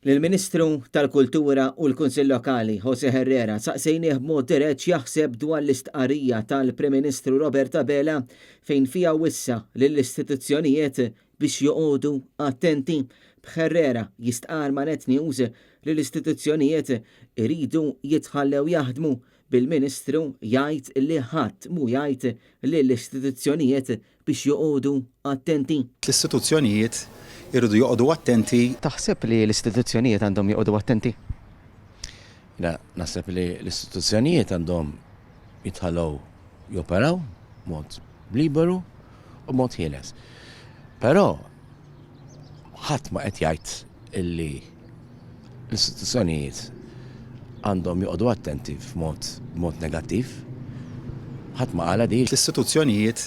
Lill-Ministru tal-Kultura u l-Kunsill Lokali Jose Herrera saqsejnieh b'mod dirett jaħseb dwar l-istqarrija tal-Prim Ministru Robert Abela fejn fiha wissa lill-istituzzjonijiet biex joqogħdu attenti. B'Herrera jistqar ma' Net News li l-istituzzjonijiet iridu jitħallew jaħdmu bil-Ministru jgħid li ħadd mhu jgħid lill-istituzzjonijiet biex joqogħdu attenti. L-istituzzjonijiet irridu joqogħdu attenti. Taħseb li l-istituzzjonijiet għandhom joqogħdu attenti? Naħseb li l-istituzzjonijiet għandhom jitħallew joperaw mod liberu u mod ħieles. Però ħadd ma qed jgħid illi l-istituzzjonijiet għandhom joqogħdu attenti f'mod negattiv. Ħadd ma qala di. L-istituzzjonijiet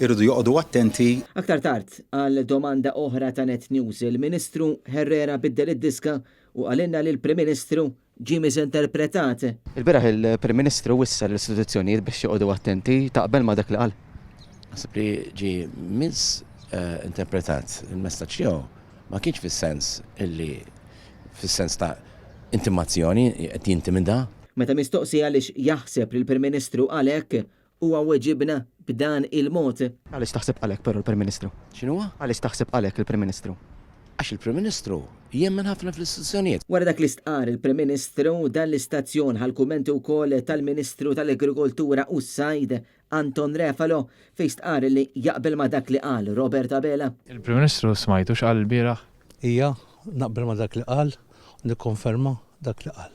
irridu joqogħdu attenti. Aktar tard għal domanda oħra ta' Net News, il-Ministru Herrera biddel id-diska u għalinna li l-Prim Ministru ġie miżinterpretat. Il-beraħ il-Prim Ministru wissa l-istituzzjonijiet biex joqogħdu attenti taqbel ma' dak li qal. Naħseb li ġie interpretat il-messaġġ jew ma kienx fis-sens ta' intimazzjoni qed jintimida. Meta mistoqsija għaliex jaħseb li l-Prim Ministru għalhekk huwa weġibna b'dan il-mod. Għaliex taħseb għalhekk però l-Prim Ministru? X'inhuwa? Għaliex taħseb għalhekk il-Prim Ministru? Għax il-Prim Ministru jemmen ħafna fl-istituzzjonijiet. Wara dak li stqar il-Prim Ministru dan l-istazzjon ħal-kummenti wkoll tal-Ministru tal-Agrikoltura u s-Sajd Anton Refalo fejn stqar li jaqbel ma' dak li qal Robert Abela. Il-Prim Ministru smajtu x'qal il-bieraħ? Ija, naqbel ma' dak li qal, nikkonferma dak li qal.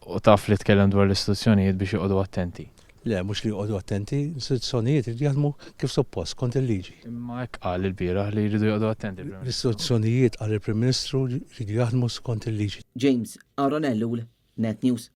U taf li tkellem dwar l-istituzzjonijiet biex joqogħdu attenti. Le, mhux li joqogħdu attenti, l-istituzzjonijiet irid jaħdmu kif suppost kont il-liġi. Imma hekk qal il-bieraħ li jridu joqogħdu attenti. L-istituzzjonijiet għal il-Prim Ministru jridu jaħdmu skont il-liġi. James Aronellu, Net News.